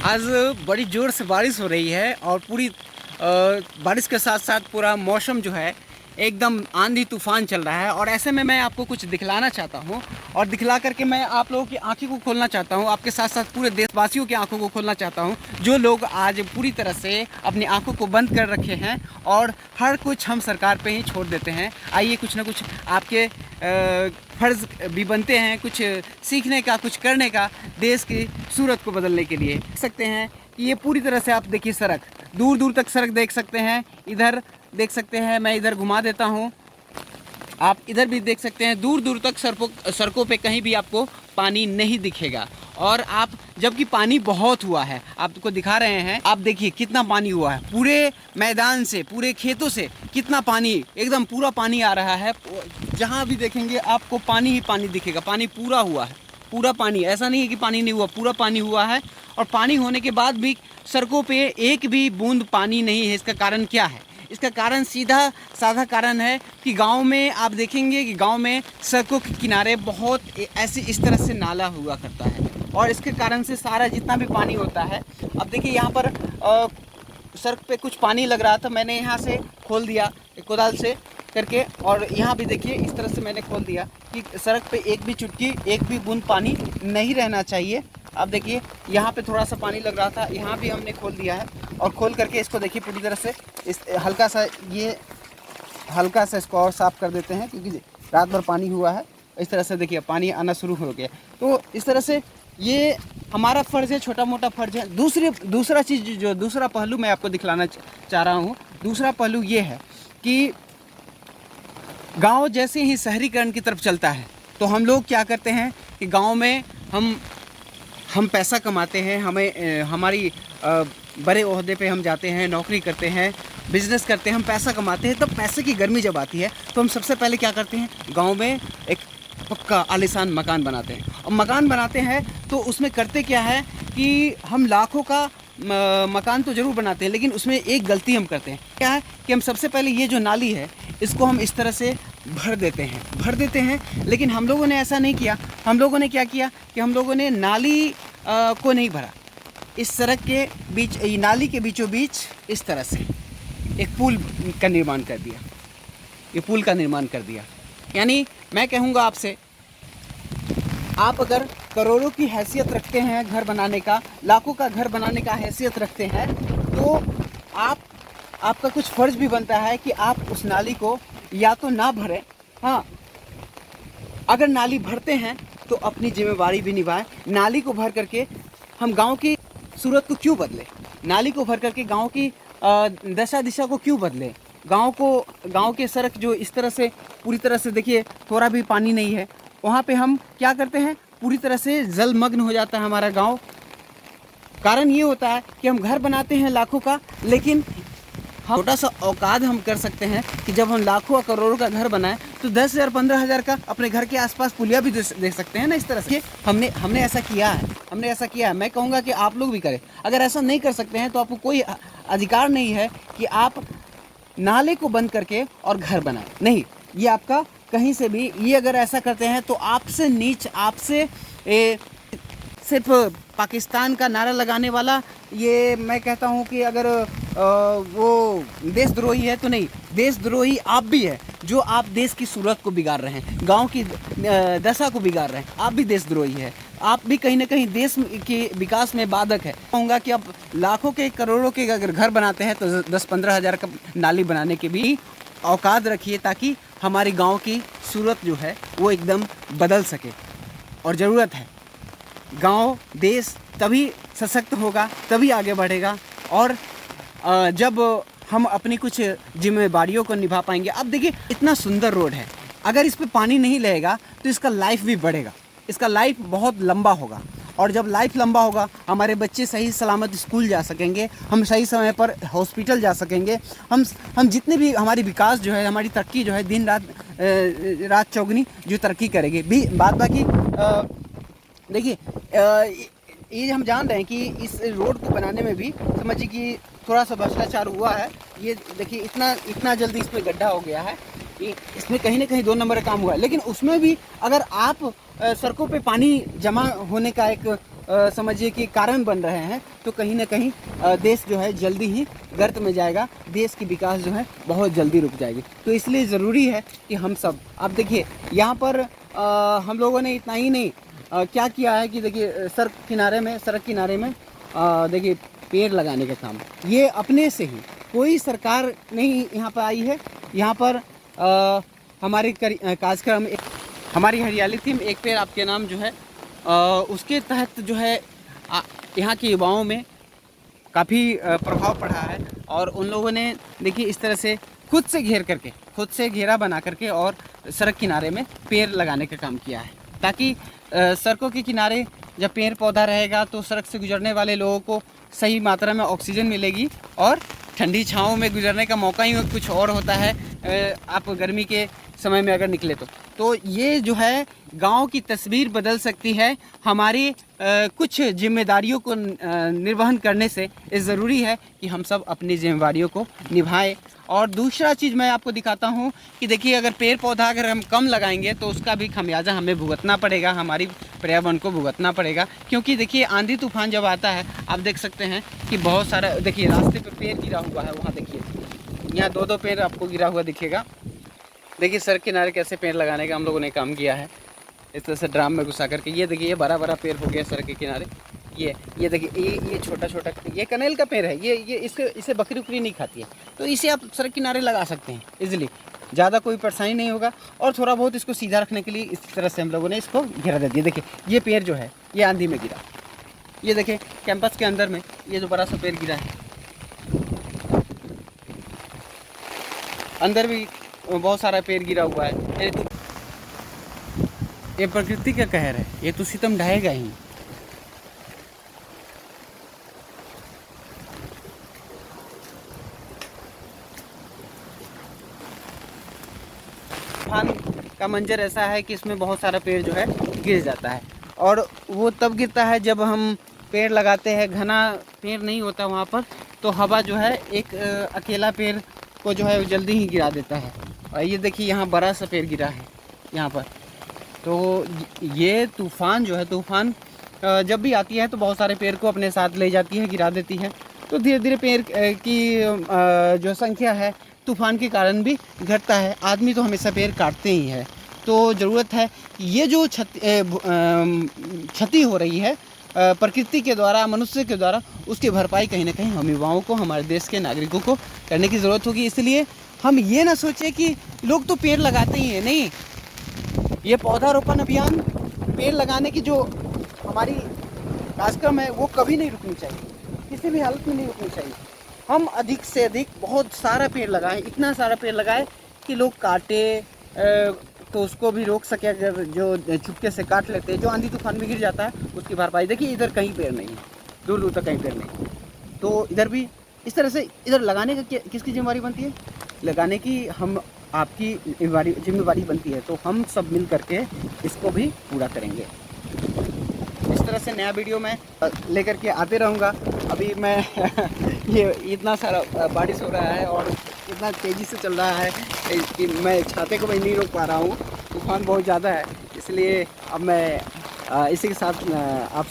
आज बड़ी ज़ोर से बारिश हो रही है और पूरी बारिश के साथ साथ पूरा मौसम जो है एकदम आंधी तूफान चल रहा है। और ऐसे में मैं आपको कुछ दिखलाना चाहता हूँ और दिखला करके मैं आप लोगों की आंखें को खोलना चाहता हूँ, आपके साथ साथ पूरे देशवासियों की आंखों को खोलना चाहता हूँ, जो लोग आज पूरी तरह से अपनी आंखों को बंद कर रखे हैं और हर कुछ हम सरकार पे ही छोड़ देते हैं। आइए कुछ ना कुछ आपके फ़र्ज़ भी बनते हैं, कुछ सीखने का, कुछ करने का, देश की सूरत को बदलने के लिए। देख सकते हैं कि ये पूरी तरह से आप देखिए सड़क, दूर दूर तक सड़क देख सकते हैं। इधर देख सकते हैं, मैं इधर घुमा देता हूँ, आप इधर भी देख सकते हैं। दूर दूर तक सड़कों पे कहीं भी आपको पानी नहीं दिखेगा। और आप जबकि पानी बहुत हुआ है, आपको दिखा रहे हैं, आप देखिए कितना पानी हुआ है, पूरे मैदान से, पूरे खेतों से कितना पानी, एकदम पूरा पानी आ रहा है। जहाँ भी देखेंगे आपको पानी ही पानी दिखेगा। पानी पूरा हुआ है, पूरा पानी, ऐसा नहीं है कि पानी नहीं हुआ, पूरा पानी हुआ है। और पानी होने के बाद भी सड़कों पे एक भी बूंद पानी नहीं है। इसका कारण क्या है? इसका कारण सीधा साधा कारण है कि गांव में आप देखेंगे कि गांव में सड़कों के किनारे बहुत ऐसी इस तरह से नाला हुआ करता है और इसके कारण से सारा जितना भी पानी होता है, अब देखिए यहाँ पर सड़क पे कुछ पानी लग रहा था, मैंने यहाँ से खोल दिया कोदाल से करके, और यहाँ भी देखिए इस तरह से मैंने खोल दिया कि सड़क पे एक भी चुटकी, एक भी बूंद पानी नहीं रहना चाहिए। आप देखिए यहाँ पे थोड़ा सा पानी लग रहा था, यहाँ भी हमने खोल दिया है और खोल करके इसको देखिए पूरी तरह से इस हल्का सा इसको और साफ़ कर देते हैं, क्योंकि रात भर पानी हुआ है। इस तरह से देखिए पानी आना शुरू हो गया। तो इस तरह से ये हमारा फ़र्ज़ है, छोटा मोटा फ़र्ज़ है। दूसरा चीज़, जो दूसरा पहलू मैं आपको दिखलाना चाह रहा हूँ, दूसरा पहलू ये है कि गांव जैसे ही शहरीकरण की तरफ चलता है तो हम लोग क्या करते हैं कि गांव में हम पैसा कमाते हैं, हमें हमारी बड़े ओहदे पे हम जाते हैं, नौकरी करते हैं, बिज़नेस करते हैं, हम पैसा कमाते हैं। तब पैसे की गर्मी जब आती है तो हम सबसे पहले क्या करते हैं, गांव में एक पक्का आलीशान मकान बनाते हैं। और मकान बनाते हैं तो उसमें करते क्या है कि हम लाखों का मकान तो ज़रूर बनाते हैं, लेकिन उसमें एक गलती हम करते हैं। क्या है कि हम सबसे पहले ये जो नाली है इसको हम इस तरह से भर देते हैं। लेकिन हम लोगों ने ऐसा नहीं किया। हम लोगों ने क्या किया कि हम लोगों ने नाली को नहीं भरा, इस सड़क के बीच, नाली के बीचों बीच इस तरह से एक पुल का निर्माण कर दिया। ये पुल का निर्माण कर दिया, यानी मैं कहूँगा आपसे, आप अगर करोड़ों की हैसियत रखते हैं घर बनाने का, लाखों का घर बनाने का हैसियत रखते हैं, तो आपका कुछ फ़र्ज़ भी बनता है कि आप उस नाली को या तो ना भरें, हाँ, अगर नाली भरते हैं तो अपनी जिम्मेवारी भी निभाएं। नाली को भर करके हम गांव की सूरत को क्यों बदलें? नाली को भर करके गांव की दशा दिशा को क्यों बदलें? गांव के सड़क जो इस तरह से पूरी तरह से देखिए थोड़ा भी पानी नहीं है, वहाँ पे हम क्या करते हैं, पूरी तरह से जलमग्न हो जाता है हमारा गांव। कारण ये होता है कि हम घर बनाते हैं लाखों का, लेकिन हम छोटा सा औकात हम कर सकते हैं कि जब हम लाखों और करोड़ों का घर बनाएं तो 10,000 15,000 का अपने घर के आसपास पुलिया भी देख सकते हैं ना। इस तरह से हमने ऐसा किया है। मैं कहूँगा कि आप लोग भी करें। अगर ऐसा नहीं कर सकते हैं तो आपको कोई अधिकार नहीं है कि आप नाले को बंद करके और घर बनाएं। नहीं, ये आपका कहीं से भी, ये अगर ऐसा करते हैं तो आपसे नीच, आपसे सिर्फ पाकिस्तान का नारा लगाने वाला, ये मैं कहता हूँ कि अगर वो देशद्रोही है तो नहीं, देशद्रोही आप भी है, जो आप देश की सूरत को बिगाड़ रहे हैं, गांव की दशा को बिगाड़ रहे हैं, आप भी देशद्रोही है। आप भी कहीं ना कहीं देश के विकास में बाधक है। कहूँगा कि अब लाखों के, करोड़ों के अगर घर बनाते हैं तो 10-15 हज़ार का नाली बनाने के भी औकात रखिए, ताकि हमारे गाँव की सूरत जो है वो एकदम बदल सके। और ज़रूरत है, गांव, देश तभी सशक्त होगा, तभी आगे बढ़ेगा, और जब हम अपनी कुछ जिम्मेदारियों को निभा पाएंगे। अब देखिए इतना सुंदर रोड है, अगर इस पे पानी नहीं लगेगा तो इसका लाइफ भी बढ़ेगा, इसका लाइफ बहुत लंबा होगा। और जब लाइफ लंबा होगा, हमारे बच्चे सही सलामत स्कूल जा सकेंगे, हम सही समय पर हॉस्पिटल जा सकेंगे, हम जितने भी हमारी विकास जो है, हमारी तरक्की जो है, दिन रात चौगुनी जो तरक्की करेगी भी। बाद बाकी देखिए ये हम जान रहे हैं कि इस रोड को बनाने में भी समझिए कि थोड़ा सा भ्रष्टाचार हुआ है। ये देखिए इतना जल्दी इसमें गड्ढा हो गया है, इसमें कहीं ना कहीं 2 नंबर का काम हुआ है। लेकिन उसमें भी अगर आप सड़कों पे पानी जमा होने का एक समझिए कि कारण बन रहे हैं, तो कहीं ना कहीं देश जो है जल्दी ही गर्त में जाएगा, देश की विकास जो है बहुत जल्दी रुक जाएगी। तो इसलिए ज़रूरी है कि हम सब, आप देखिए यहाँ पर हम लोगों ने इतना ही नहीं क्या किया है कि देखिए सड़क किनारे में देखिए पेड़ लगाने का काम, ये अपने से ही, कोई सरकार नहीं यहाँ पर आई है। यहाँ पर हमारे कार्यक्रम, हमारी हरियाली थीम एक पेड़ आपके नाम जो है, उसके तहत जो है यहाँ के युवाओं में काफ़ी प्रभाव पड़ा है। और उन लोगों ने देखिए इस तरह से खुद से घेरा बना करके और सड़क किनारे में पेड़ लगाने का काम किया है, ताकि सड़कों के किनारे जब पेड़ पौधा रहेगा तो सड़क से गुजरने वाले लोगों को सही मात्रा में ऑक्सीजन मिलेगी और ठंडी छाँव में गुजरने का मौका ही कुछ और होता है। आप गर्मी के समय में अगर निकले तो ये जो है गांव की तस्वीर बदल सकती है। हमारी कुछ जिम्मेदारियों को निर्वहन करने से ये ज़रूरी है कि हम सब अपनी जिम्मेदारियों को निभाएं। और दूसरा चीज़ मैं आपको दिखाता हूँ कि देखिए अगर पेड़ पौधा अगर हम कम लगाएंगे तो उसका भी खमियाजा हमें भुगतना पड़ेगा, हमारी पर्यावरण को भुगतना पड़ेगा। क्योंकि देखिए आंधी तूफान जब आता है, आप देख सकते हैं कि बहुत सारा, देखिए रास्ते पर पेड़ गिरा हुआ है, वहाँ देखिए यहाँ 2-2 पेड़ आपको गिरा हुआ दिखेगा। देखिए सड़क किनारे कैसे पेड़ लगाने का हम लोगों ने काम किया है, इस तरह से ड्राम में घुसा करके। ये देखिए ये बड़ा बड़ा पेड़ हो गया सड़क के किनारे। ये देखिए ये छोटा छोटा, ये कनेल का पेड़ है, ये इसे बकरी उकरी नहीं खाती है, तो इसे आप सड़क किनारे लगा सकते हैं इजीली, ज़्यादा कोई परेशानी नहीं होगा। और थोड़ा बहुत इसको सीधा रखने के लिए इस तरह से हम लोगों ने इसको घेरा दे दिया। देखिए ये पेड़ जो है ये आंधी में गिरा, ये देखिए कैंपस के अंदर में ये जो बड़ा सा पेड़ गिरा है, अंदर भी बहुत सारा पेड़ गिरा हुआ है। ये प्रकृति का कहर है, ये तो सितम ढाएगा ही। तूफान का मंजर ऐसा है कि इसमें बहुत सारा पेड़ जो है गिर जाता है, और वो तब गिरता है जब हम पेड़ लगाते हैं, घना पेड़ नहीं होता वहाँ पर, तो हवा जो है एक अकेला पेड़ को जो है जल्दी ही गिरा देता है। और ये देखिए यहाँ बड़ा सा पेड़ गिरा है यहाँ पर। तो ये तूफ़ान जो है, तूफ़ान जब भी आती है तो बहुत सारे पेड़ को अपने साथ ले जाती है, गिरा देती है। तो धीरे धीरे पेड़ की जो संख्या है तूफ़ान के कारण भी घटता है। आदमी तो हमेशा पेड़ काटते ही है। तो ज़रूरत है ये जो क्षति हो रही है प्रकृति के द्वारा, मनुष्य के द्वारा, उसकी भरपाई कहीं ना कहीं हम युवाओं को, हमारे देश के नागरिकों को करने की ज़रूरत होगी। इसलिए हम ये ना सोचें कि लोग तो पेड़ लगाते ही हैं, नहीं, ये पौधारोपण अभियान, पेड़ लगाने की जो हमारी कार्यक्रम है वो कभी नहीं रुकनी चाहिए, किसी भी हालत में नहीं रुकनी चाहिए। हम अधिक से अधिक बहुत सारा पेड़ लगाएं, इतना सारा पेड़ लगाएं कि लोग काटे तो उसको भी रोक सके। अगर जो चुपके से काट लेते हैं, जो आंधी तूफान में गिर जाता है, उसकी भरपाई। देखिए इधर कहीं पेड़ नहीं है, दूर दूर तक कहीं पेड़ नहीं, तो इधर भी इस तरह से इधर लगाने का किसकी जिम्मेवारी बनती है? लगाने की हम आपकी जिम्मेवारी बनती है। तो हम सब मिल करके इसको भी पूरा करेंगे। इस तरह से नया वीडियो मैं लेकर के आते रहूँगा। अभी मैं ये इतना सारा बारिश हो रहा है और इतना तेज़ी से चल रहा है कि मैं छाते को भी नहीं रोक पा रहा हूँ, तूफान बहुत ज़्यादा है। इसलिए अब मैं इसी के साथ आप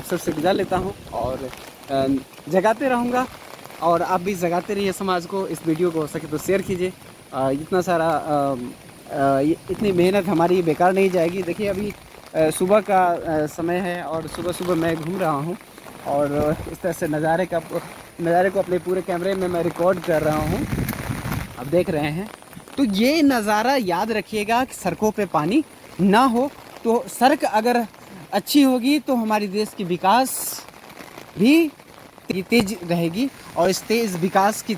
सबसे विदा लेता हूँ और जगाते रहूँगा। और आप भी जगाते रहिए समाज को। इस वीडियो को हो सके तो शेयर कीजिए। इतना सारा इतनी मेहनत हमारी बेकार नहीं जाएगी। देखिए अभी सुबह का समय है और सुबह सुबह मैं घूम रहा हूँ और इस तरह से नज़ारे को अपने पूरे कैमरे में मैं रिकॉर्ड कर रहा हूँ, आप देख रहे हैं। तो ये नज़ारा याद रखिएगा कि सड़कों पे पानी ना हो, तो सड़क अगर अच्छी होगी तो हमारे देश की विकास भी तेज रहेगी। और इस तेज़ विकास की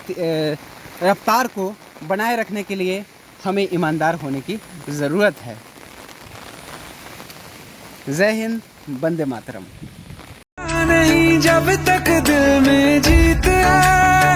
रफ्तार को बनाए रखने के लिए हमें ईमानदार होने की ज़रूरत है। जय हिंद, वंदे मातरम। नहीं जब तक दिल में जीत है।